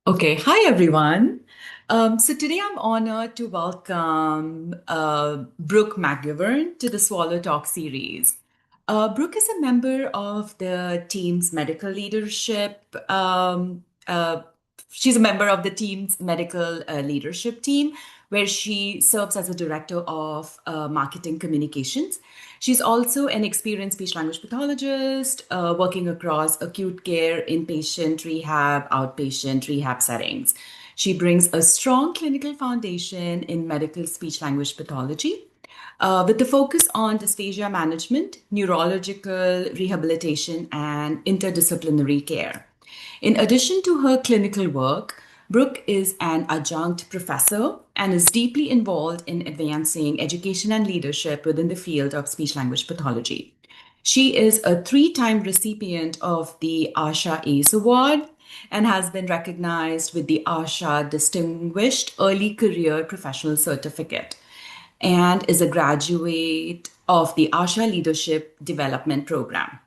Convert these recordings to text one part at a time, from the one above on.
Okay, hi everyone. So today I'm honored to welcome Brooke McGivern to the Swallow Talk series. Brooke is a member of the team's medical leadership. She's a member of the team's medical leadership team, where she serves as a director of marketing communications. She's also an experienced speech language pathologist, working across acute care, inpatient rehab, outpatient rehab settings. She brings a strong clinical foundation in medical speech language pathology, with the focus on dysphagia management, neurological rehabilitation, and interdisciplinary care. In addition to her clinical work, Brooke is an adjunct professor and is deeply involved in advancing education and leadership within the field of speech language pathology. She is a three-time recipient of the ASHA ACE Award and has been recognized with the ASHA Distinguished Early Career Professional Certificate and is a graduate of the ASHA Leadership Development Program.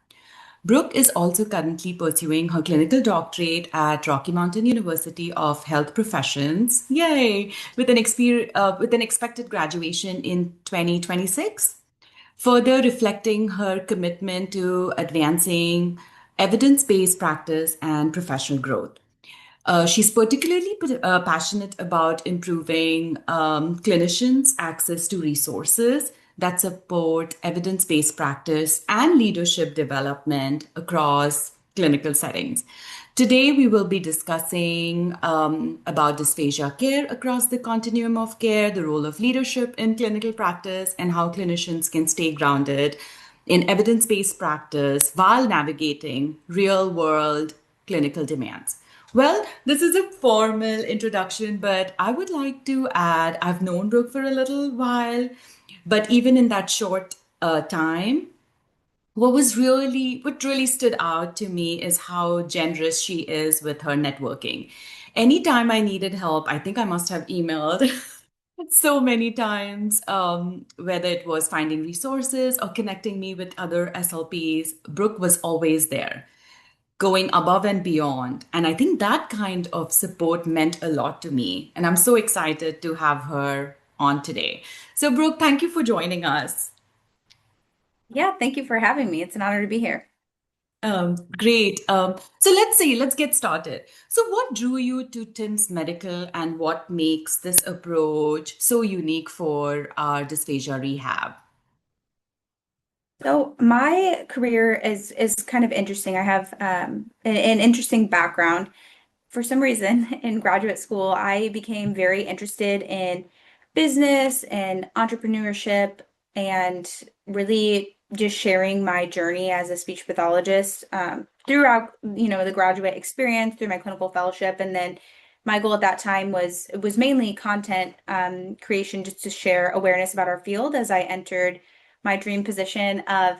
Brooke is also currently pursuing her clinical doctorate at Rocky Mountain University of Health Professions. Yay! With an expected graduation in 2026, further reflecting her commitment to advancing evidence-based practice and professional growth. She's particularly passionate about improving clinicians' access to resources that support evidence based practice and leadership development across clinical settings. Today, we will be discussing about dysphagia care across the continuum of care, the role of leadership in clinical practice, and how clinicians can stay grounded in evidence based practice while navigating real world clinical demands. Well, this is a formal introduction, but I would like to add I've known Brooke for a little while, but even in that short time, what really stood out to me is how generous she is with her networking. Anytime I needed help, I think I must have emailed so many times, whether it was finding resources or connecting me with other SLPs. Brooke was always there, going above and beyond. And I think that kind of support meant a lot to me. And I'm so excited to have her on today. So, Brooke, thank you for joining us. Yeah, thank you for having me. It's an honor to be here. Great. So let's get started. So, what drew you to Tim's Medical, and what makes this approach so unique for our dysphagia rehab? So my career is kind of interesting. I have an interesting background. For some reason, in graduate school, I became very interested in business and entrepreneurship and really just sharing my journey as a speech pathologist throughout, the graduate experience, through my clinical fellowship, and then my goal at that time was mainly content creation, just to share awareness about our field as I entered my dream position of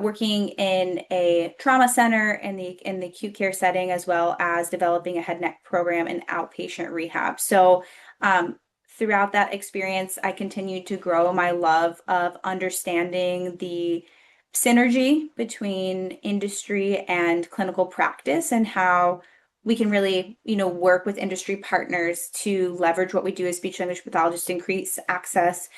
working in a trauma center in the acute care setting, as well as developing a head neck program in outpatient rehab. So throughout that experience, I continued to grow my love of understanding the synergy between industry and clinical practice, and how we can really, work with industry partners to leverage what we do as speech language pathologists to increase access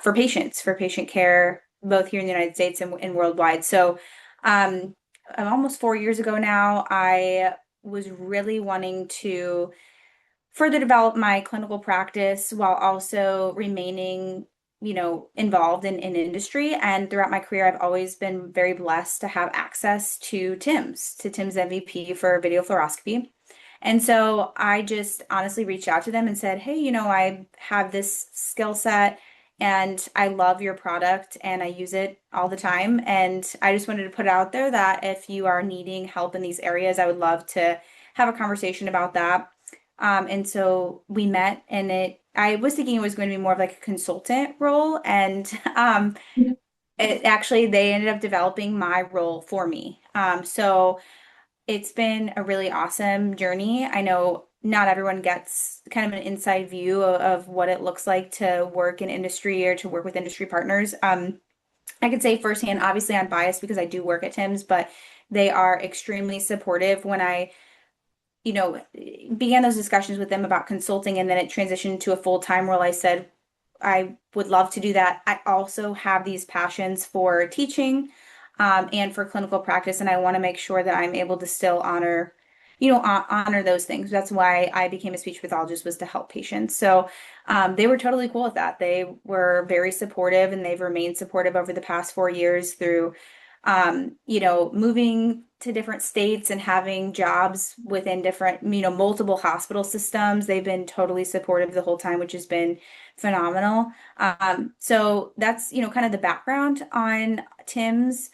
for patients, for patient care, both here in the United States and worldwide. So, um, almost 4 years ago now, I was really wanting to further develop my clinical practice while also remaining, involved in industry. And throughout my career, I've always been very blessed to have access to TIMS MVP for video fluoroscopy. And so I just honestly reached out to them and said, hey, I have this skill set and I love your product and I use it all the time. And I just wanted to put it out there that if you are needing help in these areas, I would love to have a conversation about that. And so we met, and I was thinking it was going to be more of like a consultant role. And they ended up developing my role for me. So it's been a really awesome journey. I know not everyone gets kind of an inside view of what it looks like to work in industry or to work with industry partners. I could say firsthand, obviously I'm biased because I do work at TIMS, but they are extremely supportive when I began those discussions with them about consulting, and then it transitioned to a full-time role. I said, I would love to do that. I also have these passions for teaching, and for clinical practice, and I want to make sure that I'm able to still honor those things. That's why I became a speech pathologist, was to help patients. So they were totally cool with that. They were very supportive, and they've remained supportive over the past 4 years through moving to different states and having jobs within different, multiple hospital systems. They've been totally supportive the whole time, which has been phenomenal. So that's, kind of the background on TIMS,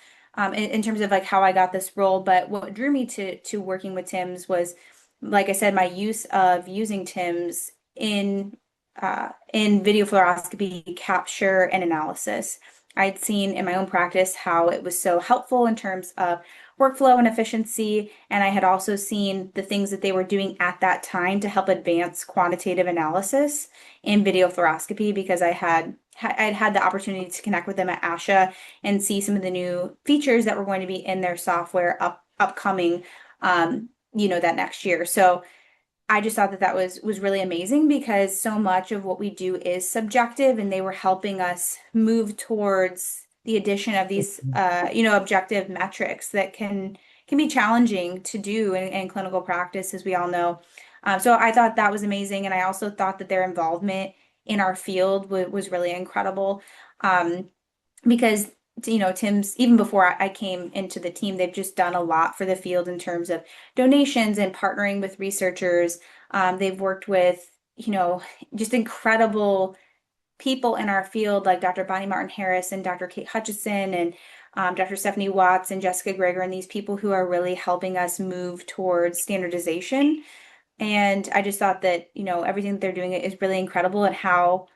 in terms of like how I got this role. But what drew me to working with TIMS was, like I said, my use of using TIMS in video fluoroscopy capture and analysis. I'd seen in my own practice how it was so helpful in terms of workflow and efficiency, and I had also seen the things that they were doing at that time to help advance quantitative analysis in video fluoroscopy, because I'd had the opportunity to connect with them at ASHA and see some of the new features that were going to be in their software upcoming, that next year. So I just thought that that was really amazing, because so much of what we do is subjective, and they were helping us move towards the addition of these objective metrics that can be challenging to do in clinical practice, as we all know. So I thought that was amazing, and I also thought that their involvement in our field was really incredible, because TIMS, even before I came into the team, they've just done a lot for the field in terms of donations and partnering with researchers. They've worked with, just incredible people in our field, like Dr. Bonnie Martin Harris and Dr. Kate Hutchison and Dr. Stephanie Watts and Jessica Greger, and these people who are really helping us move towards standardization. And I just thought that, everything that they're doing is really incredible, and how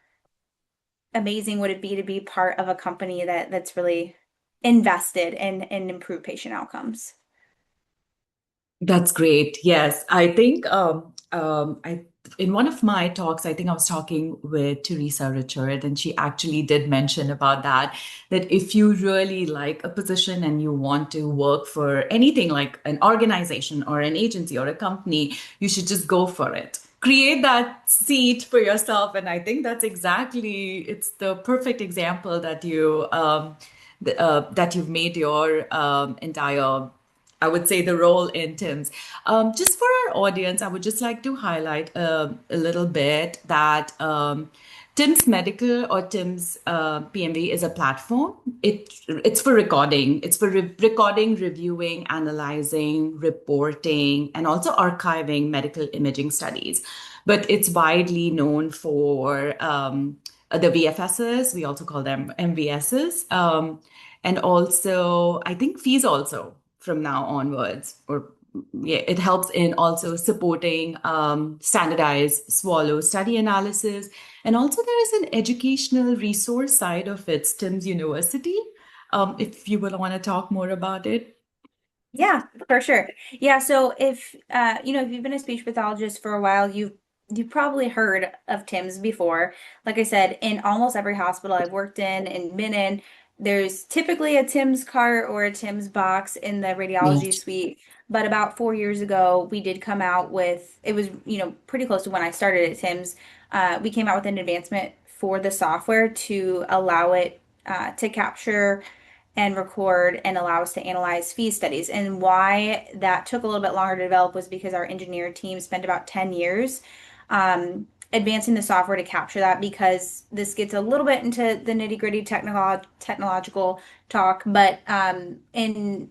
amazing would it be to be part of a company that's really invested in improve patient outcomes. That's great. Yes, I think I in one of my talks, I think I was talking with Teresa Richard, and she actually did mention about that if you really like a position and you want to work for anything like an organization or an agency or a company, you should just go for it. Create that seat for yourself, and I think it's the perfect example that you've made your entire, I would say, the role in TIMS. Just for our audience, I would just like to highlight a little bit that TIMS Medical, or TIMS PMV, is a platform. It's for recording. It's for recording, reviewing, analyzing, reporting, and also archiving medical imaging studies. But it's widely known for the VFSs. We also call them MVSs. And also, I think fees also from now onwards, or yeah, it helps in also supporting standardized swallow study analysis. And also there is an educational resource side of it, TIMS University, if you would want to talk more about it. Yeah, for sure. Yeah, so if you've been a speech pathologist for a while, you've probably heard of TIMS before. Like I said, in almost every hospital I've worked in and been in, there's typically a TIMS cart or a TIMS box in the radiology Yes. suite. But about 4 years ago, we did come out with, it was, pretty close to when I started at TIMS. We came out with an advancement for the software to allow it to capture and record and allow us to analyze fee studies. And why that took a little bit longer to develop was because our engineer team spent about 10 years advancing the software to capture that, because this gets a little bit into the nitty-gritty technological talk. But in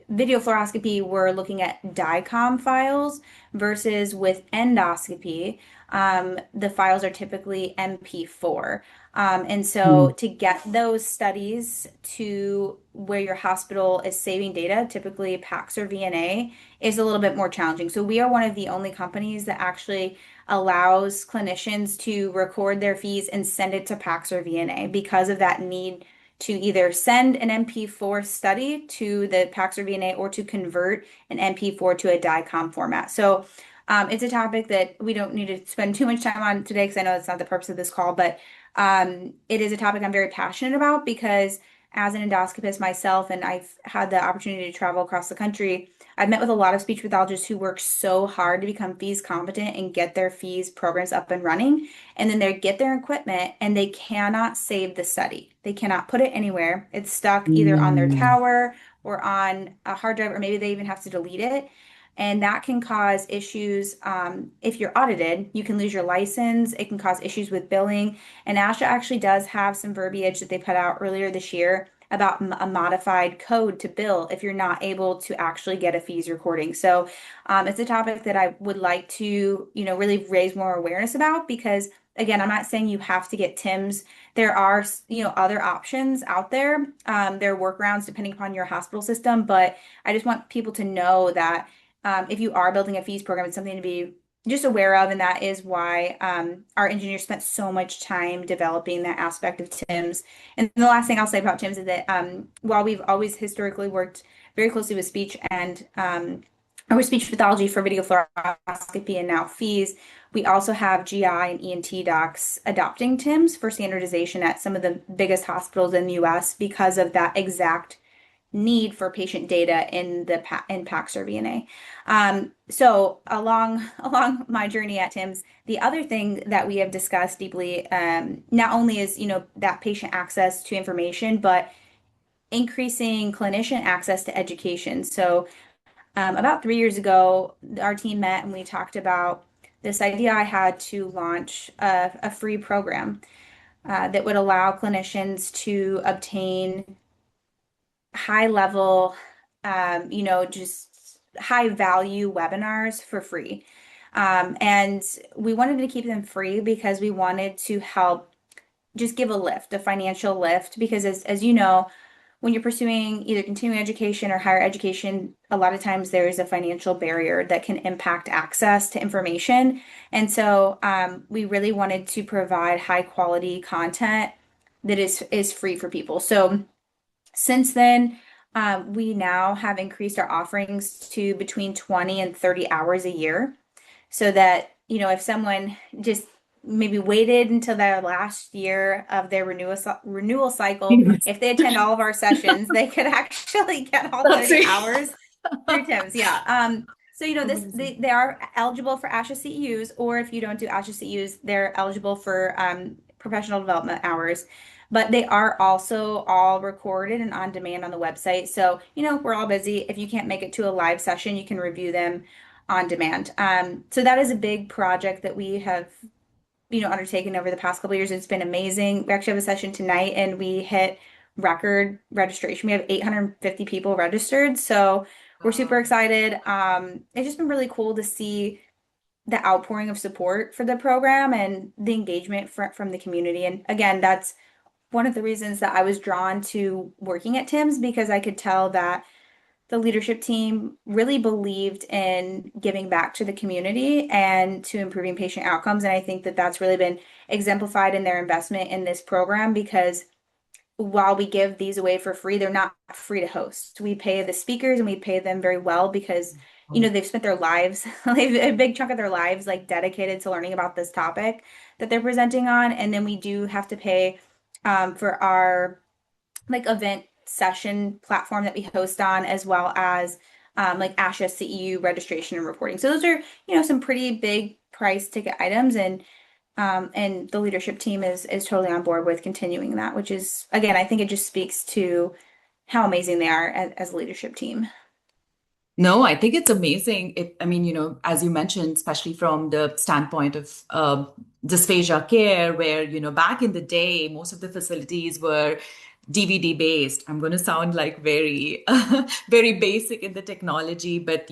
video fluoroscopy, we're looking at DICOM files versus with endoscopy, the files are typically MP4. And so Mm. to get those studies to where your hospital is saving data, typically PACS or VNA, is a little bit more challenging. So we are one of the only companies that actually allows clinicians to record their fees and send it to PACS or VNA, because of that need to either send an MP4 study to the PACS or VNA, or to convert an MP4 to a DICOM format. So it's a topic that we don't need to spend too much time on today, because I know it's not the purpose of this call, but it is a topic I'm very passionate about, because as an endoscopist myself, and I've had the opportunity to travel across the country, I've met with a lot of speech pathologists who work so hard to become fees competent and get their fees programs up and running. And then they get their equipment and they cannot save the study. They cannot put it anywhere. It's stuck either on their Mm. tower or on a hard drive, or maybe they even have to delete it. And that can cause issues. If you're audited, you can lose your license. It can cause issues with billing. And ASHA actually does have some verbiage that they put out earlier this year about a modified code to bill if you're not able to actually get a fees recording. So it's a topic that I would like to, really raise more awareness about because, again, I'm not saying you have to get TIMS. There are, other options out there. There are workarounds depending upon your hospital system, but I just want people to know that if you are building a fees program, it's something to be just aware of, and that is why our engineers spent so much time developing that aspect of TIMS. And the last thing I'll say about TIMS is that while we've always historically worked very closely with speech and or with speech pathology for video fluoroscopy and now fees, we also have GI and ENT docs adopting TIMS for standardization at some of the biggest hospitals in the US because of that exact need for patient data in PACS or VNA. So along my journey at TIMS, the other thing that we have discussed deeply, not only is that patient access to information, but increasing clinician access to education. So about 3 years ago, our team met and we talked about this idea I had to launch a free program that would allow clinicians to obtain high level, just high value webinars for free. And we wanted to keep them free because we wanted to help just give a lift, a financial lift, because as you know, when you're pursuing either continuing education or higher education, a lot of times there is a financial barrier that can impact access to information. And so we really wanted to provide high quality content that is free for people. So since then, we now have increased our offerings to between 20 and 30 hours a year so that, if someone just maybe waited until their last year of their renewal cycle, Yes. if they attend all of our sessions, they could actually get all That's 30 it. hours through TIMS. Yeah. So Amazing. they are eligible for ASHA CEUs, or if you don't do ASHA CEUs, they're eligible for professional development hours. But they are also all recorded and on demand on the website. So, we're all busy. If you can't make it to a live session, you can review them on demand. So that is a big project that we have, undertaken over the past couple of years. It's been amazing. We actually have a session tonight and we hit record registration. We have 850 people registered. So we're super Wow. excited. It's just been really cool to see the outpouring of support for the program and the engagement from the community. And again, that's one of the reasons that I was drawn to working at TIMS because I could tell that the leadership team really believed in giving back to the community and to improving patient outcomes. And I think that that's really been exemplified in their investment in this program because while we give these away for free, they're not free to host. We pay the speakers and we pay them very well because, they've spent their lives, they've a big chunk of their lives like dedicated to learning about this topic that they're presenting on. And then we do have to pay for our like event session platform that we host on, as well as like ASHA CEU registration and reporting. So those are, some pretty big price ticket items, and the leadership team is totally on board with continuing that, which is again, I think it just speaks to how amazing they are as a leadership team. No, I think it's amazing. I mean, as you mentioned, especially from the standpoint of dysphagia care, where, back in the day, most of the facilities were DVD based. I'm going to sound like very, very basic in the technology, but,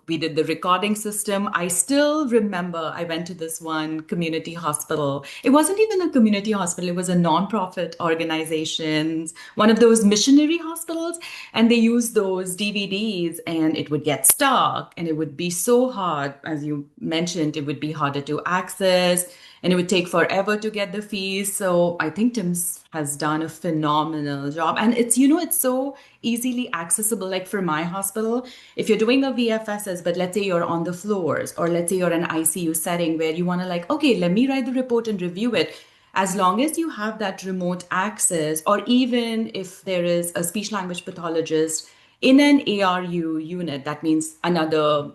we did the recording system. I still remember I went to this one community hospital. It wasn't even a community hospital, it was a nonprofit organization, one of those missionary hospitals, and they used those DVDs and it would get stuck and it would be so hard. As you mentioned, it would be harder to access and it would take forever to get the fees. So I think Tim's has done a phenomenal job. And it's so easily accessible. Like for my hospital, if you're doing a VFSS, but let's say you're on the floors, or let's say you're in an ICU setting where you want to like, okay, let me write the report and review it. as long as you have that remote access, or even if there is a speech language pathologist in an ARU unit, that means another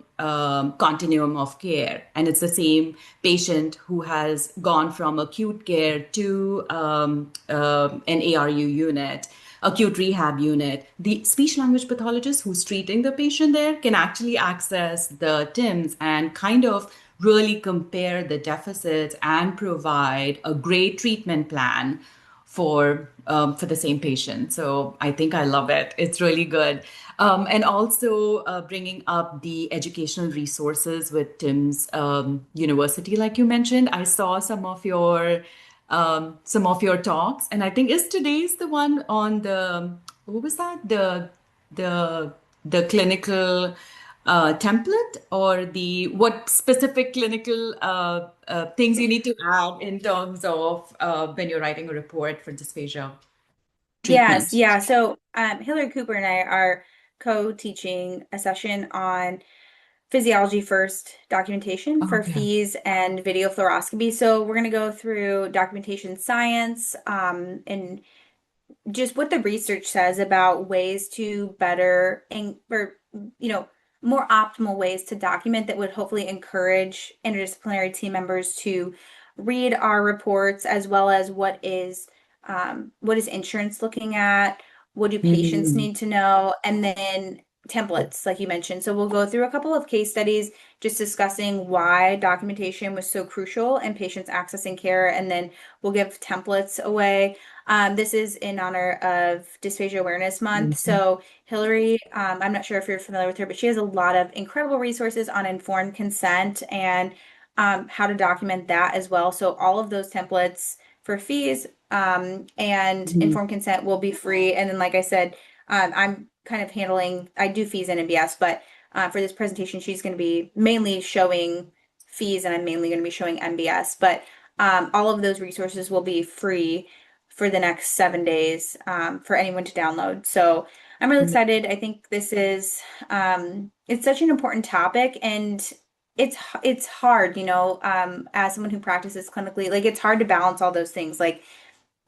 continuum of care, and it's the same patient who has gone from acute care to an ARU unit, acute rehab unit, the speech language pathologist who's treating the patient there can actually access the TIMS and kind of really compare the deficits and provide a great treatment plan for the same patient. So I think I love it. It's really good. And also bringing up the educational resources with Tim's University, like you mentioned. I saw some of your talks, and I think is today's the one on the what was that the the clinical template, or the what specific clinical things you need to add in terms of when you're writing a report for dysphagia Yes, treatment. yeah. So Hillary Cooper and I are co-teaching a session on physiology first documentation for Okay. fees and video fluoroscopy. So we're going to go through documentation science and just what the research says about ways to better and or more optimal ways to document that would hopefully encourage interdisciplinary team members to read our reports, as well as what is insurance looking at, what do patients Mhm. need to know, and then templates like you mentioned. So we'll go through a couple of case studies just discussing why documentation was so crucial in patients accessing care, and then we'll give templates away. This is in honor of Dysphagia Awareness Month. Mhm. So Hillary, I'm not sure if you're familiar with her, but she has a lot of incredible resources on informed consent and how to document that as well. So all of those templates for fees and Mhm. informed consent will be free. And then, like I said, I'm kind of handling, I do fees and MBS, but for this presentation, she's going to be mainly showing fees and I'm mainly going to be showing MBS. But all of those resources will be free for the next 7 days for anyone to download. So I'm really excited. I think this is it's such an important topic, and it's hard, as someone who practices clinically, like it's hard to balance all those things. Like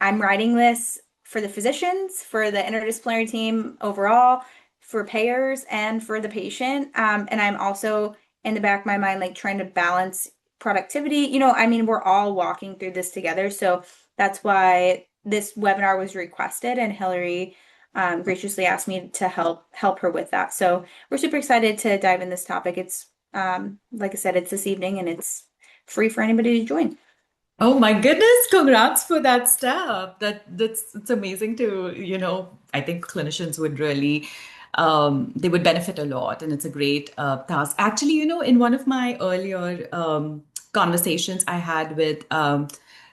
I'm writing this for the physicians, for the interdisciplinary team overall, for payers, and for the patient. And I'm also in the back of my mind, like trying to balance productivity. I mean, we're all walking through this together. So that's why this webinar was requested, and Hillary graciously asked me to help her with that. So we're super excited to dive in this topic. It's like I said, it's this evening and it's free for anybody to join. Oh my goodness, congrats for that step. That's it's amazing to, I think clinicians would really they would benefit a lot, and it's a great task. Actually, in one of my earlier conversations I had with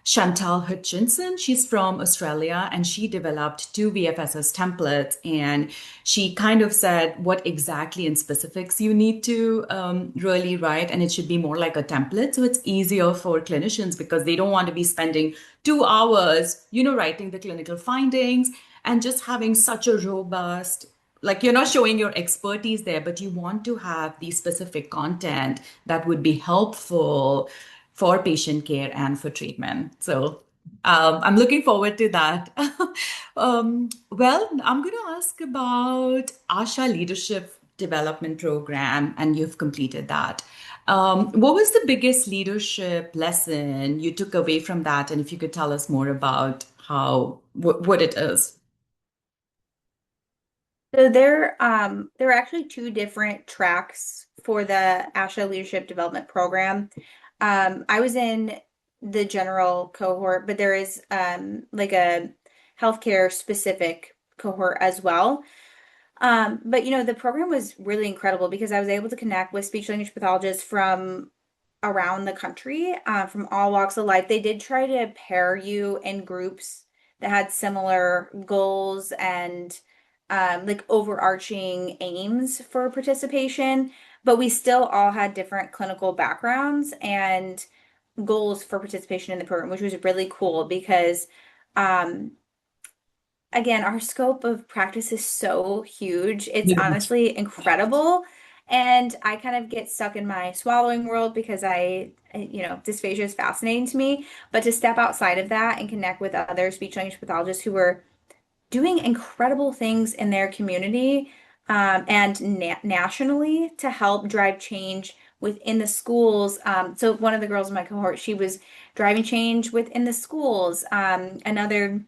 Chantal Hutchinson. She's from Australia, and she developed two VFSS templates. And she kind of said what exactly in specifics you need to really write. And it should be more like a template. So it's easier for clinicians because they don't want to be spending 2 hours, writing the clinical findings and just having such a robust, like you're not showing your expertise there, but you want to have the specific content that would be helpful for patient care and for treatment. So I'm looking forward to that. Well, I'm going to ask about ASHA Leadership Development Program, and you've completed that. What was the biggest leadership lesson you took away from that? And if you could tell us more about what it is. So there are actually two different tracks for the ASHA Leadership Development Program. I was in the general cohort, but there is like a healthcare specific cohort as well. But the program was really incredible because I was able to connect with speech language pathologists from around the country, from all walks of life. They did try to pair you in groups that had similar goals and like overarching aims for participation, but we still all had different clinical backgrounds and goals for participation in the program, which was really cool because um, again, our scope of practice is so huge. It's Huge. honestly incredible. And I kind of get stuck in my swallowing world because dysphagia is fascinating to me. But to step outside of that and connect with other speech language pathologists who were doing incredible things in their community and nationally to help drive change within the schools. So one of the girls in my cohort, she was driving change within the schools. Another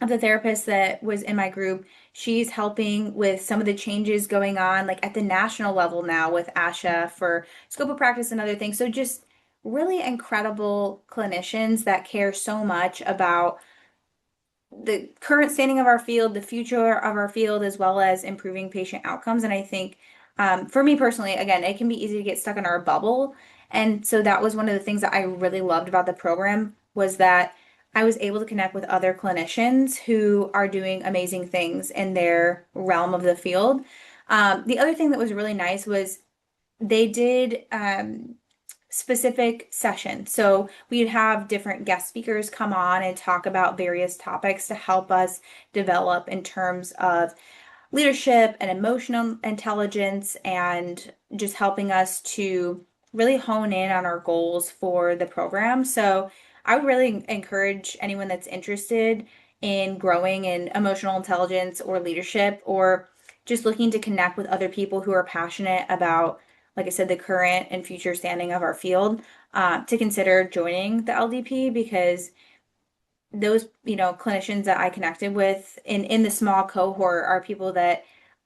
of the therapists that was in my group, she's helping with some of the changes going on, like at the national level now with ASHA for scope of practice and other things. So just really incredible clinicians that care so much about the current standing of our field, the future of our field, as well as improving patient outcomes. And I think for me personally, again, it can be easy to get stuck in our bubble. And so that was one of the things that I really loved about the program was that I was able to connect with other clinicians who are doing amazing things in their realm of the field. The other thing that was really nice was they did specific session. So we'd have different guest speakers come on and talk about various topics to help us develop in terms of leadership and emotional intelligence and just helping us to really hone in on our goals for the program. So I would really encourage anyone that's interested in growing in emotional intelligence or leadership or just looking to connect with other people who are passionate about, like I said, the current and future standing of our field, to consider joining the LDP because those, clinicians that I connected with in the small cohort are people that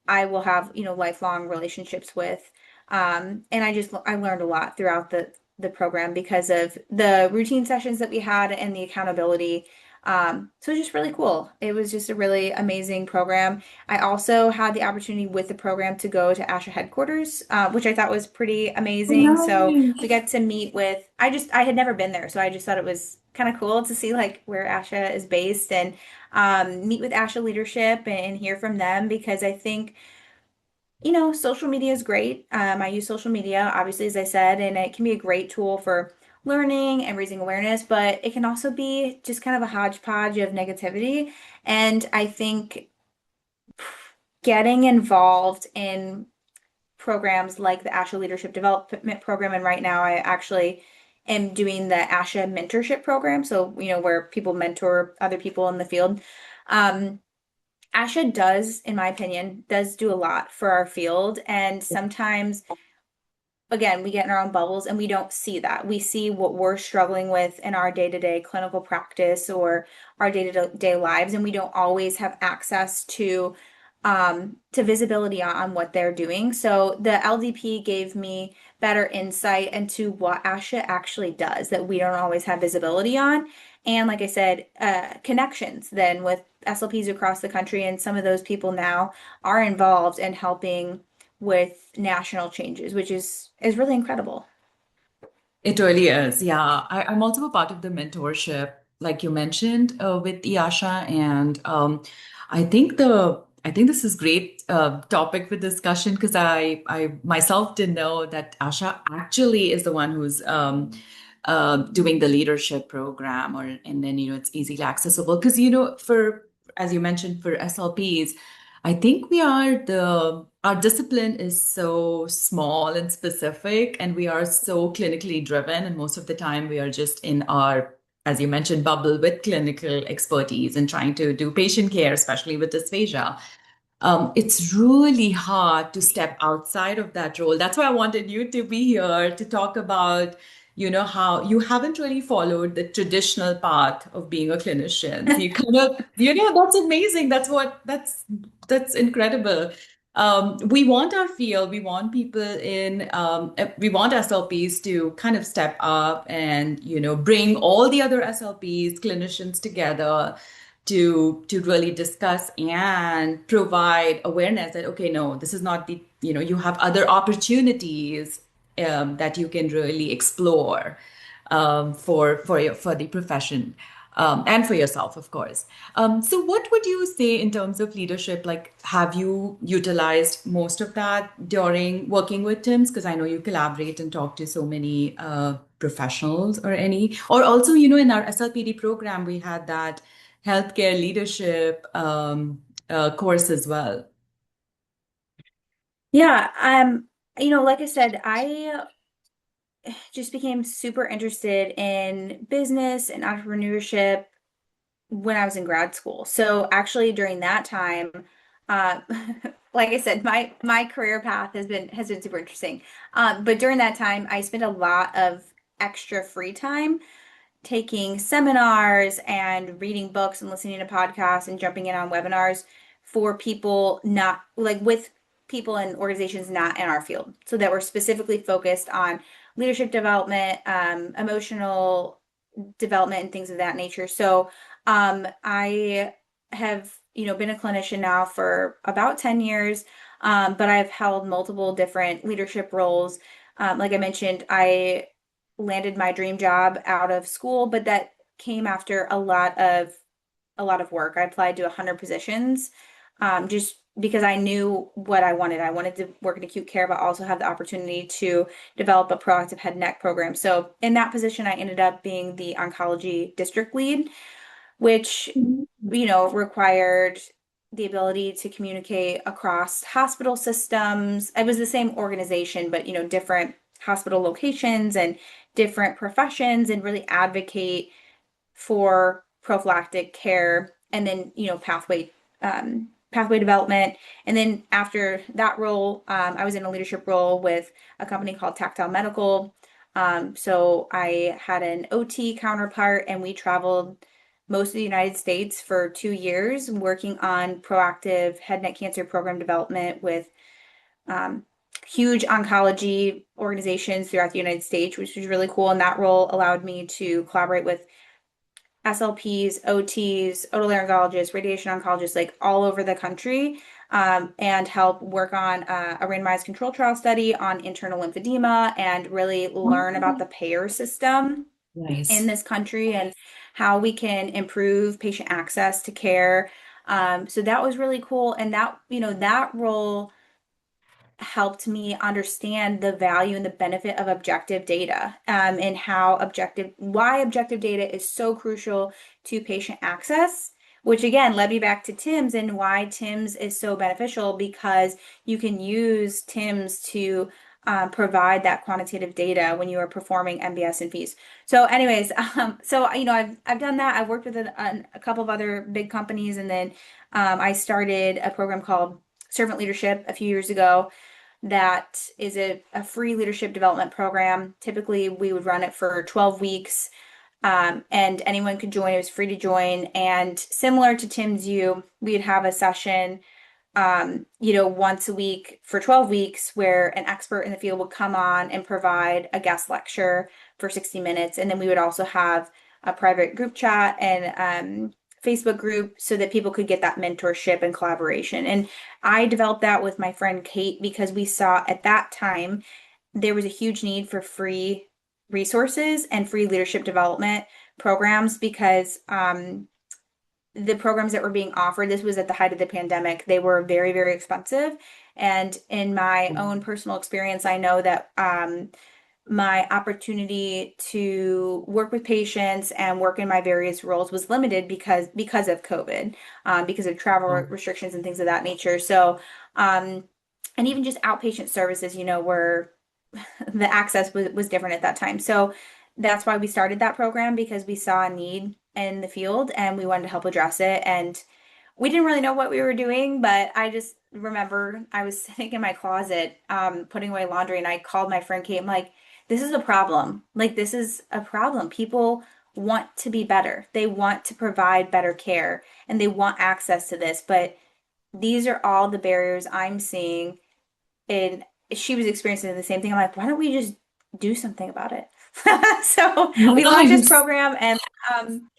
I will have, lifelong relationships with. And I learned a lot throughout the program because of the routine sessions that we had and the accountability. So it was just really cool. It was just a really amazing program. I also had the opportunity with the program to go to ASHA headquarters, which I thought was pretty amazing. So we Nice. got to meet with, I had never been there, so I just thought it was kind of cool to see like where ASHA is based and meet with ASHA leadership and hear from them because I think social media is great. I use social media, obviously, as I said, and it can be a great tool for learning and raising awareness, but it can also be just kind of a hodgepodge of negativity. And I think getting involved in programs like the ASHA Leadership Development Program, and right now I actually am doing the ASHA mentorship program. So, where people mentor other people in the field. Um, ASHA does, in my opinion, does do a lot for our field. And sometimes, again, we get in our own bubbles and we don't see that. We see what we're struggling with in our day-to-day clinical practice or our day-to-day lives, and we don't always have access to visibility on what they're doing. So the LDP gave me better insight into what ASHA actually does that we don't always have visibility on. And like I said, connections then with SLPs across the country, and some of those people now are involved in helping with national changes, which is really incredible. It really is. Yeah. I'm also a part of the mentorship, like you mentioned, with IASHA. And I think this is great topic for discussion because I myself didn't know that ASHA actually is the one who's doing the leadership program and then, it's easily accessible. Because, as you mentioned, for SLPs, I think our discipline is so small and specific, and we are so clinically driven. And most of the time, we are just in our, as you mentioned, bubble with clinical expertise and trying to do patient care, especially with dysphagia. It's really hard to step outside of that role. That's why I wanted you to be here to talk about, how you haven't really followed the traditional path of being a clinician. So you kind of, that's amazing. That's incredible. We want our field, we want people we want SLPs to kind of step up and, bring all the other SLPs, clinicians together to really discuss and provide awareness that, okay, no, this is not you have other opportunities that you can really explore for the profession, and for yourself, of course. So what would you say in terms of leadership? Like, have you utilized most of that during working with TIMS? Because I know you collaborate and talk to so many professionals or also, in our SLPD program, we had that healthcare leadership course as well. Yeah, like I said, I just became super interested in business and entrepreneurship when I was in grad school. So actually during that time, uh, like I said, my career path has been super interesting. But during that time, I spent a lot of extra free time taking seminars and reading books and listening to podcasts and jumping in on webinars for people not like with people and organizations not in our field. So that we're specifically focused on leadership development, emotional development, and things of that nature. So I have, been a clinician now for about 10 years, but I've held multiple different leadership roles. Like I mentioned, I landed my dream job out of school, but that came after a lot of work. I applied to 100 positions, just because I knew what I wanted. I wanted to work in acute care, but also have the opportunity to develop a proactive head and neck program. So in that position, I ended up being the oncology district lead, which, required the ability to communicate across hospital systems. It was the same organization, but, different hospital locations and different professions, and really advocate for prophylactic care, and then, pathway development. And then after that role, I was in a leadership role with a company called Tactile Medical. So I had an OT counterpart, and we traveled most of the United States for 2 years working on proactive head neck cancer program development with um, huge oncology organizations throughout the United States, which was really cool. And that role allowed me to collaborate with SLPs, OTs, otolaryngologists, radiation oncologists, like all over the country, and help work on a randomized control trial study on internal lymphedema, and really learn about the payer system in Nice. this country and how we can improve patient access to care. So that was really cool. And that role helped me understand the value and the benefit of objective data, and why objective data is so crucial to patient access, which again led me back to TIMS and why TIMS is so beneficial, because you can use TIMS to provide that quantitative data when you are performing MBS and fees. So anyways, I've done that. I've worked with a couple of other big companies, and then I started a program called Servant Leadership a few years ago. That is a free leadership development program. Typically, we would run it for 12 weeks, and anyone could join. It was free to join. And similar to Tim's U, we'd have a session, once a week for 12 weeks where an expert in the field would come on and provide a guest lecture for 60 minutes. And then we would also have a private group chat and Facebook group so that people could get that mentorship and collaboration. And I developed that with my friend Kate because we saw at that time there was a huge need for free resources and free leadership development programs, because the programs that were being offered, this was at the height of the pandemic, they were very, very expensive. And in my own personal experience, I know that my opportunity to work with patients and work in my various roles was limited because of COVID, because of travel restrictions and things of that nature. So, and even just outpatient services, were the access was different at that time. So that's why we started that program, because we saw a need in the field and we wanted to help address it. And we didn't really know what we were doing, but I just remember I was sitting in my closet, putting away laundry, and I called my friend Kate. I'm like, this is a problem. Like, this is a problem. People want to be better. They want to provide better care and they want access to this, but these are all the barriers I'm seeing. And she was experiencing the same thing. I'm like, why don't we just do something about it? So we launched this Nice. program, and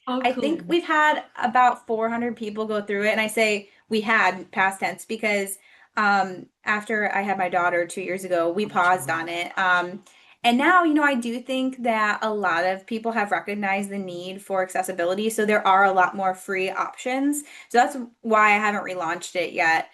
Oh, I think cool. we've had about 400 people go through it. And I say we had past tense because after I had my daughter 2 years ago, we paused on it. And now, I do think that a lot of people have recognized the need for accessibility. So there are a lot more free options. So that's why I haven't relaunched it yet,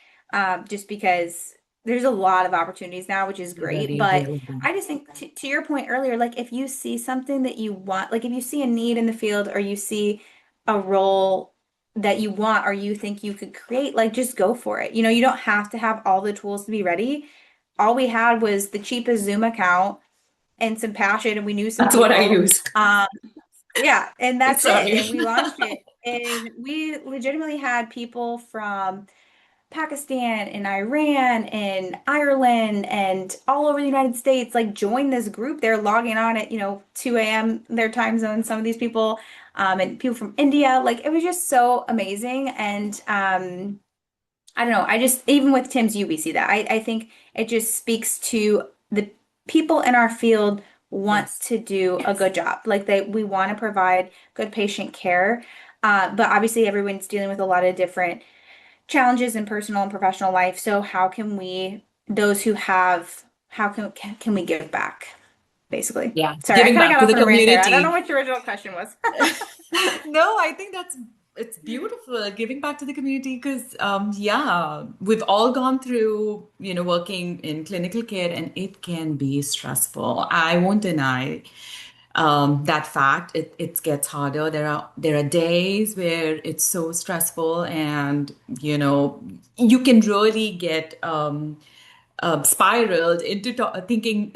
just because there's a lot of opportunities now, which is great. Very But available. I just think to your point earlier, like if you see something that you want, like if you see a need in the field or you see a role that you want or you think you could create, like just go for it. You don't have to have all the tools to be ready. all we had was the cheapest Zoom account and some passion, and we knew some That's what I people. use. Um, yeah, and that's it. Sorry. And we launched it. And we legitimately had people from Pakistan and Iran and Ireland and all over the United States like join this group. They're logging on at, 2 a.m. their time zone, some of these people, and people from India. Like it was just so amazing. And I don't know. I just, even with Tim's U, we see that. I think it just speaks to the people in our field want Yes. to do a Yes. good job. Like we want to provide good patient care. But obviously everyone's dealing with a lot of different challenges in personal and professional life. So how can we, those who have, how can we give back, basically? Yeah. Sorry, I Giving kind of back got to off the on a rant there. I don't know community. what your original question was. No, I think it's beautiful giving back to the community because yeah, we've all gone through, working in clinical care and it can be stressful. I won't deny that fact. It gets harder. There are days where it's so stressful and you can really get spiraled into thinking,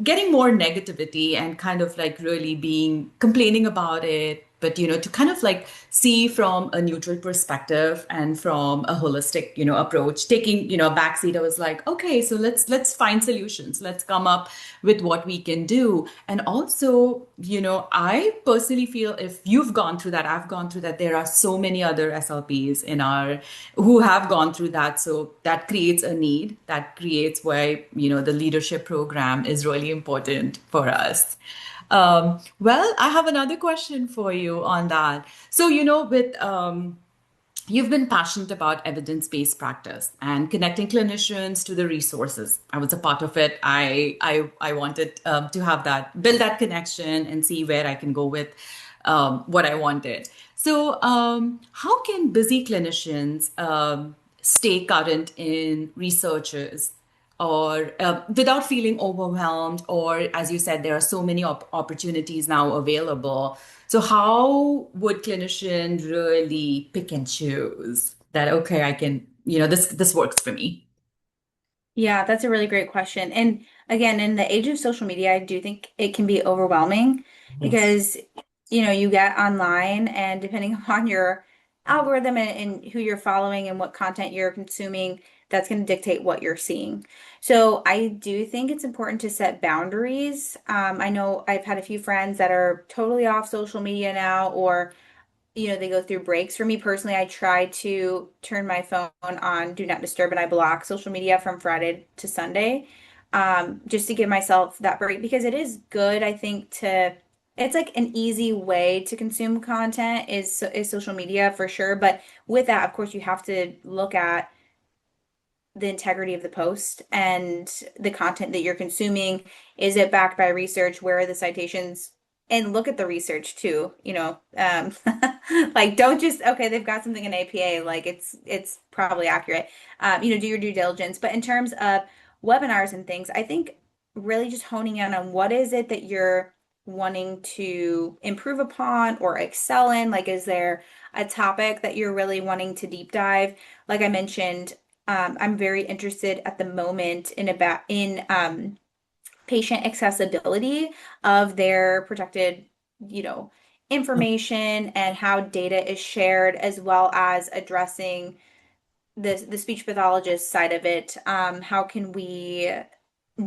getting more negativity and kind of like really being complaining about it. But, to kind of like see from a neutral perspective and from a holistic, approach, taking, a backseat, I was like, okay, so let's find solutions. Let's come up with what we can do. And also, I personally feel if you've gone through that, I've gone through that, there are so many other SLPs in our who have gone through that. So that creates a need, that creates why, the leadership program is really important for us. Well, I have another question for you on that. So, with you've been passionate about evidence-based practice and connecting clinicians to the resources. I was a part of it. I wanted to have that, build that connection and see where I can go with what I wanted. So, how can busy clinicians stay current in researchers or without feeling overwhelmed? Or, as you said, there are so many opportunities now available. So, how would clinician really pick and choose that? Okay, I can, this works for me. Yeah, that's a really great question. And again, in the age of social media, I do think it can be overwhelming Yes. because, you get online and depending upon your algorithm and who you're following and what content you're consuming, that's going to dictate what you're seeing. So I do think it's important to set boundaries. I know I've had a few friends that are totally off social media now, or they go through breaks. For me personally, I try to turn my phone on Do Not Disturb and I block social media from Friday to Sunday, just to give myself that break because it is good, I think, it's like an easy way to consume content is social media for sure. But with that, of course, you have to look at the integrity of the post and the content that you're consuming. Is it backed by research? Where are the citations? And look at the research too, like don't just, okay, they've got something in APA, like it's probably accurate. Do your due diligence. But in terms of webinars and things, I think really just honing in on what is it that you're wanting to improve upon or excel in. Like, is there a topic that you're really wanting to deep dive? Like I mentioned, I'm very interested at the moment in patient accessibility of their protected, you know, information and how data is shared, as well as addressing the speech pathologist side of it. How can we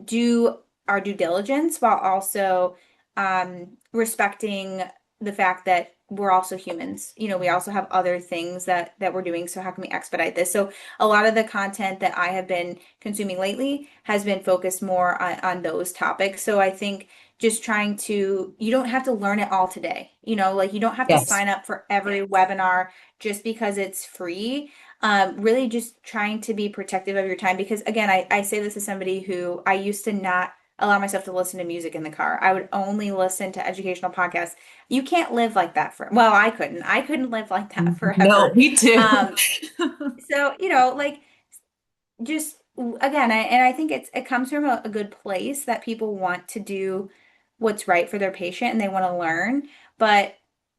do our due diligence while also respecting the fact that we're also humans. We also have other things that we're doing. So how can we expedite this? So a lot of the content that I have been consuming lately has been focused more on those topics. So I think just trying to, you don't have to learn it all today. Like you don't have to Yes. sign up for every webinar just because it's free. Really just trying to be protective of your time because again, I say this as somebody who I used to not allow myself to listen to music in the car. I would only listen to educational podcasts. You can't live like that well, I couldn't. I couldn't live like that No, forever. me too. Um, so, like just again, I think it comes from a good place that people want to do what's right for their patient and they want to learn. But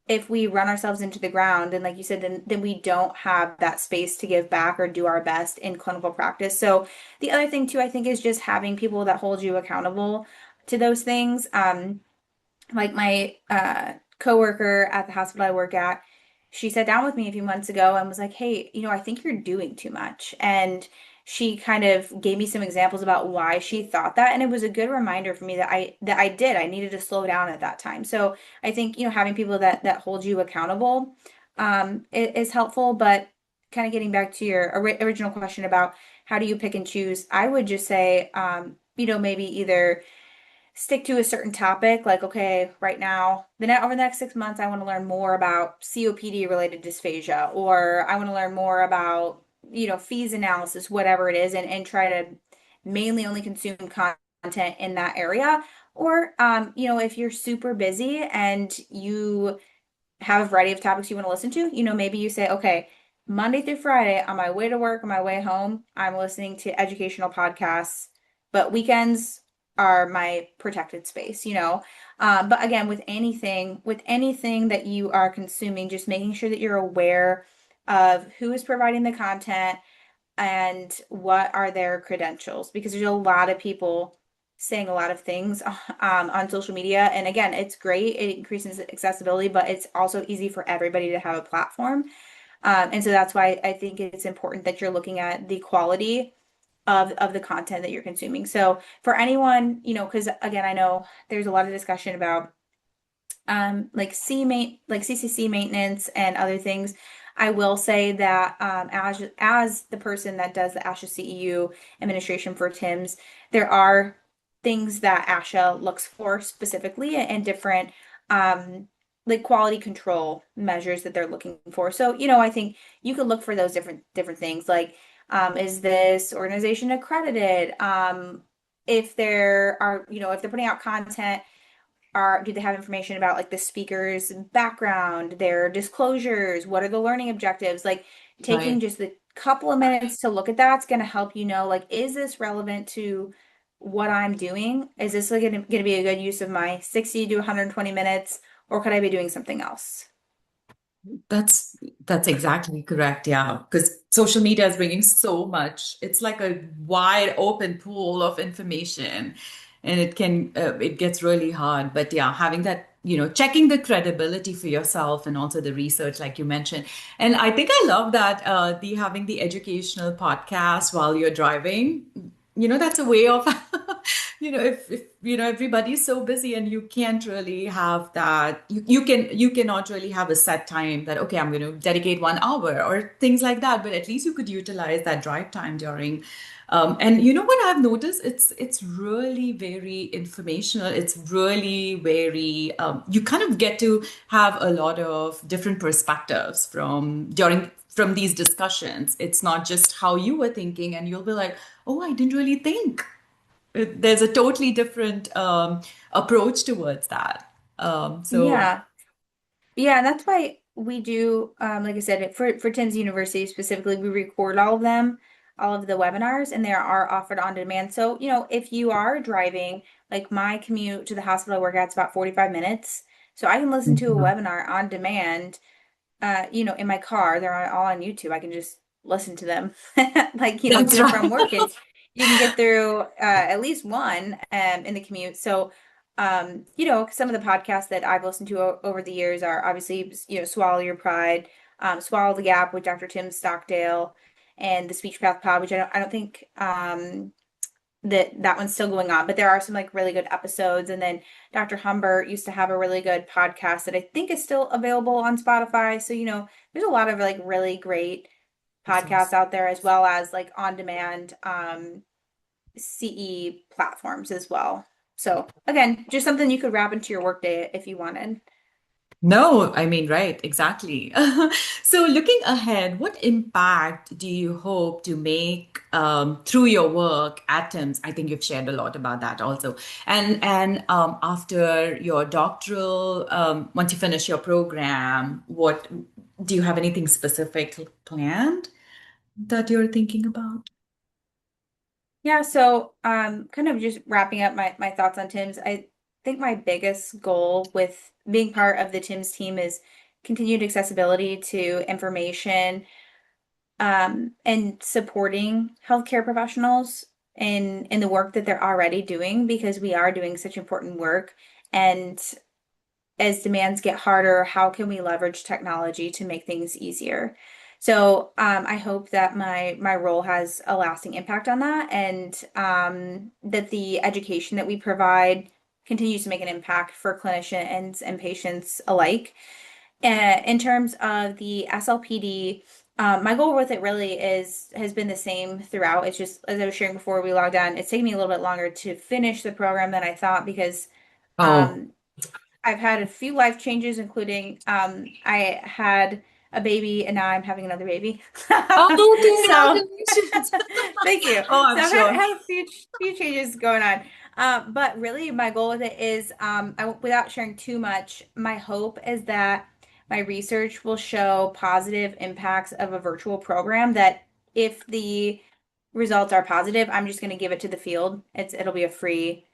if we run ourselves into the ground, and like you said, then we don't have that space to give back or do our best in clinical practice. So the other thing too, I think, is just having people that hold you accountable to those things. Like my coworker at the hospital I work at, she sat down with me a few months ago and was like, "Hey, I think you're doing too much." And she kind of gave me some examples about why she thought that, and it was a good reminder for me that I needed to slow down at that time. So I think, having people that hold you accountable is helpful. But kind of getting back to your original question about how do you pick and choose, I would just say, maybe either stick to a certain topic, like, okay, right now, over the next 6 months, I want to learn more about COPD related dysphagia, or I want to learn more about, fees analysis, whatever it is, and try to mainly only consume content in that area. Or, if you're super busy and you have a variety of topics you want to listen to, maybe you say, okay, Monday through Friday, on my way to work, on my way home, I'm listening to educational podcasts, but weekends are my protected space. But again, with anything that you are consuming, just making sure that you're aware of who is providing the content and what are their credentials, because there's a lot of people saying a lot of things on social media. And again, it's great, it increases accessibility, but it's also easy for everybody to have a platform. And so that's why I think it's important that you're looking at the quality of the content that you're consuming. So for anyone, because again, I know there's a lot of discussion about like CCC maintenance and other things. I will say that as the person that does the ASHA CEU administration for TIMS, there are things that ASHA looks for specifically, and different like quality control measures that they're looking for. So, I think you could look for those different things, like, is this organization accredited? If if they're putting out content, do they have information about like the speaker's background, their disclosures, what are the learning objectives? Like, taking Right. just the couple of minutes to look at that's going to help like, is this relevant to what I'm doing? Is this like going to be a good use of my 60 to 120 minutes, or could I be doing something else? That's that's exactly correct. Yeah, because social media is bringing so much. It's like a wide open pool of information, and it gets really hard. But yeah, having that, checking the credibility for yourself and also the research, like you mentioned. And I think I love that the having the educational podcast while you're driving. That's a way of if everybody's so busy and you can't really have that, you cannot really have a set time that, okay, I'm going to dedicate 1 hour or things like that, but at least you could utilize that drive time during. And what I've noticed, it's really very informational. It's really very, you kind of get to have a lot of different perspectives from these discussions. It's not just how you were thinking, and you'll be like, oh, I didn't really think. There's a totally different approach towards that. So Yeah. Yeah, and that's why we do, like I said, for Tim's University specifically, we record all of them, all of the webinars, and they are offered on demand. So, if you are driving, like my commute to the hospital I work at, it's about 45 minutes. So I can listen to a Mhm. webinar on demand, in my car. They're all on YouTube. I can just listen to them, like, That's from right. work. You can get through at least one in the commute. So, some of the podcasts that I've listened to over the years are obviously, Swallow Your Pride, Swallow the Gap with Dr. Tim Stockdale, and the Speech Path Pod, which I don't think that one's still going on, but there are some like really good episodes. And then Dr. Humbert used to have a really good podcast that I think is still available on Spotify. So, there's a lot of like really great podcasts Resource. out there, as well as like on demand CE platforms as well. So again, just something you could wrap into your workday if you wanted. No, I mean, right, exactly. So, looking ahead, what impact do you hope to make through your work at TIMS? I think you've shared a lot about that also. And after your doctoral, once you finish your program, what do you have anything specific planned that you're thinking about? Yeah, so kind of just wrapping up my thoughts on Tim's, I think my biggest goal with being part of the TIMS team is continued accessibility to information, and supporting healthcare professionals in the work that they're already doing because we are doing such important work. And as demands get harder, how can we leverage technology to make things easier? So I hope that my role has a lasting impact on that, and that the education that we provide continues to make an impact for clinicians and patients alike. In terms of the SLPD, my goal with it really has been the same throughout. It's just, as I was sharing before we logged on, it's taken me a little bit longer to finish the program than I thought because Oh, um, I've had a few life changes, including I had a baby and now I'm having another baby. oh, So congratulations. thank you. Oh, I'm So I've had, sure. had a few changes going on. But really, my goal with it is, without sharing too much, my hope is that my research will show positive impacts of a virtual program that if the results are positive, I'm just going to give it to the field. It'll be a free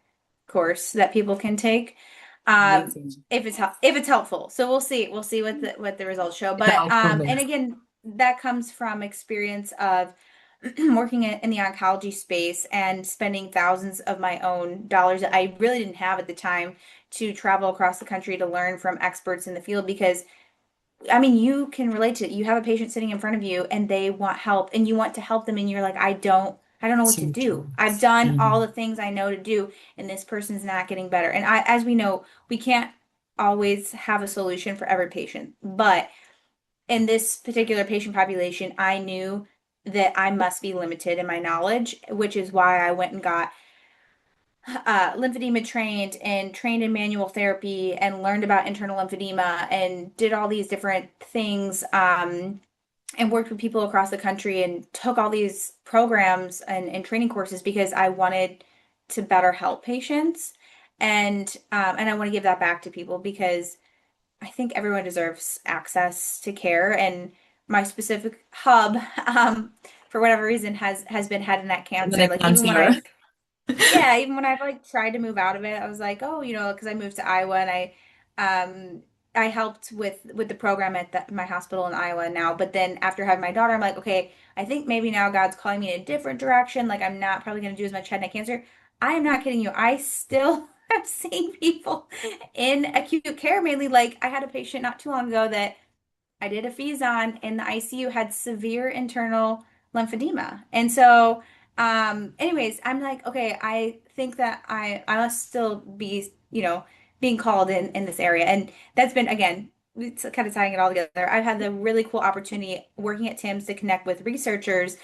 course that people can take. Amazing. If it's helpful. So we'll see what the results show. The But outcome and is. again, that comes from experience of working in the oncology space and spending thousands of my own dollars that I really didn't have at the time to travel across the country to learn from experts in the field because I mean, you can relate to it. You have a patient sitting in front of you and they want help and you want to help them and you're like, I don't know what to So do. true. I've done all Mhm. the things I know to do and this person's not getting better. And as we know, we can't always have a solution for every patient. But in this particular patient population, I knew that I must be limited in my knowledge, which is why I went and got lymphedema trained and trained in manual therapy and learned about internal lymphedema and did all these different things, and worked with people across the country and took all these programs and training courses because I wanted to better help patients, and I want to give that back to people because I think everyone deserves access to care. And my specific hub, for whatever reason, has been head and neck And then cancer. a Like even when cancer. I've yeah, even when I've like tried to move out of it, I was like, oh, because I moved to Iowa and I helped with the program at my hospital in Iowa now. But then after having my daughter, I'm like, okay, I think maybe now God's calling me in a different direction. Like I'm not probably going to do as much head and neck cancer. I am not kidding you. I still am seeing people in acute care mainly. Like I had a patient not too long ago that I did a fees on in the ICU, had severe internal lymphedema. And so, anyways, I'm like, okay, I think that I must still be, being called in this area. And that's been, again, it's kind of tying it all together. I've had the really cool opportunity working at TIMS to connect with researchers.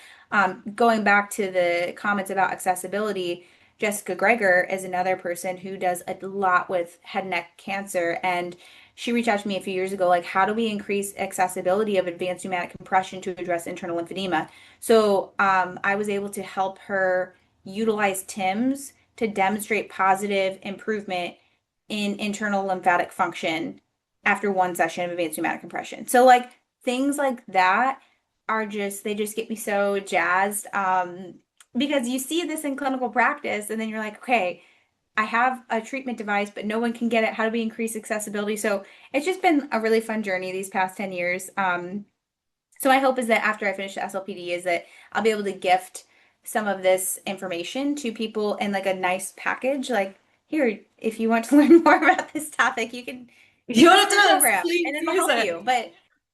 Going back to the comments about accessibility, Jessica Greger is another person who does a lot with head and neck cancer. And she reached out to me a few years ago, like, how do we increase accessibility of advanced pneumatic compression to address internal lymphedema? So I was able to help her utilize TIMS to demonstrate positive improvement in internal lymphatic function after one session of advanced pneumatic compression. So like things like that they just get me so jazzed, because you see this in clinical practice and then you're like, okay, I have a treatment device, but no one can get it. How do we increase accessibility? So it's just been a really fun journey these past 10 years. So my hope is that after I finish the SLPD is that I'll be able to gift some of this information to people in like a nice package. Like, here, if you want to learn more about this topic, you can You're take a the test. program and Please it'll use help it. you. But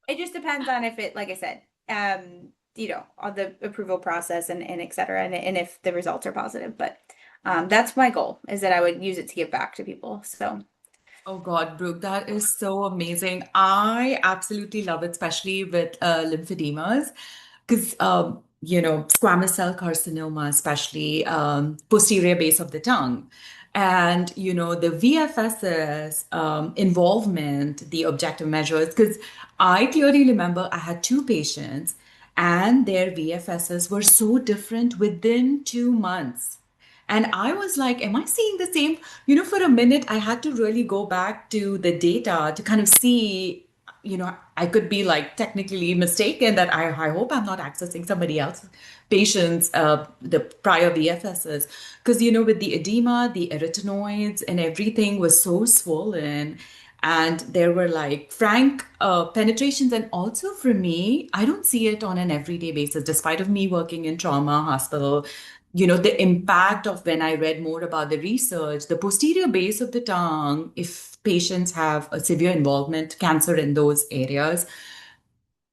it just depends on if it, like I said, on the approval process and et cetera, and if the results are positive. But that's my goal is that I would use it to give back to people. So Oh God, Brooke, that is so amazing. I absolutely love it, especially with lymphedemas, because squamous cell carcinoma, especially posterior base of the tongue, and the VFS's involvement, the objective measures. Because I clearly remember I had two patients, and their VFS's were so different within 2 months. And I was like, am I seeing the same? For a minute, I had to really go back to the data to kind of see, I could be like technically mistaken that I hope I'm not accessing somebody else's patients, the prior VFSs. Because, with the edema, the erythenoids and everything was so swollen. And there were like frank penetrations. And also for me, I don't see it on an everyday basis, despite of me working in trauma hospital. The impact of when I read more about the research, the posterior base of the tongue, if patients have a severe involvement, cancer in those areas,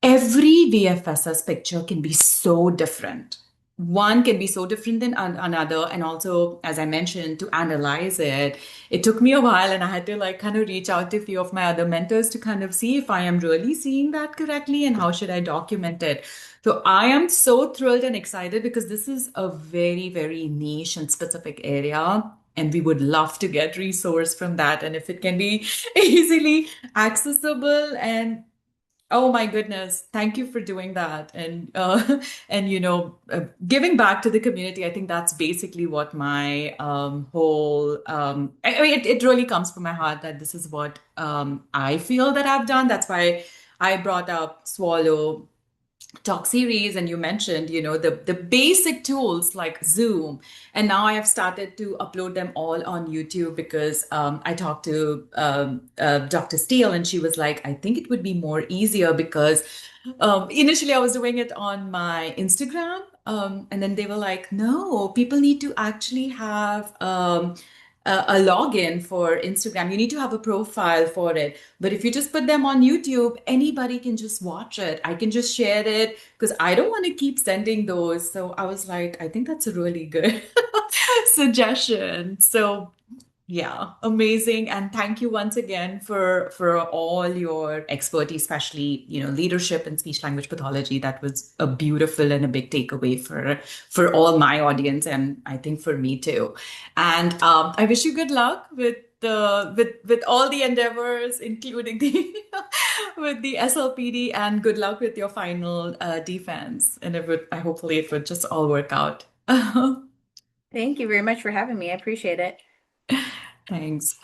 every VFSS picture can be so different. One can be so different than another. And also, as I mentioned, to analyze it, it took me a while and I had to like kind of reach out to a few of my other mentors to kind of see if I am really seeing that correctly and how should I document it. So I am so thrilled and excited because this is a very, very niche and specific area. And we would love to get resource from that. And if it can be easily accessible and oh my goodness, thank you for doing that. And giving back to the community, I think that's basically what my whole I mean it really comes from my heart that this is what I feel that I've done. That's why I brought up Swallow talk series, and you mentioned the basic tools like Zoom, and now I have started to upload them all on YouTube because I talked to Dr. Steele, and she was like, I think it would be more easier because initially I was doing it on my Instagram, and then they were like, no, people need to actually have a login for Instagram. You need to have a profile for it. But if you just put them on YouTube, anybody can just watch it. I can just share it because I don't want to keep sending those. So I was like, I think that's a really good suggestion. So yeah, amazing. And thank you once again for all your expertise, especially, leadership and speech language pathology. That was a beautiful and a big takeaway for all my audience, and I think for me too. And I wish you good luck with all the endeavors, including the with the SLPD, and good luck with your final defense. And hopefully it would just all work out. Thank you very much for having me. I appreciate it. Thanks.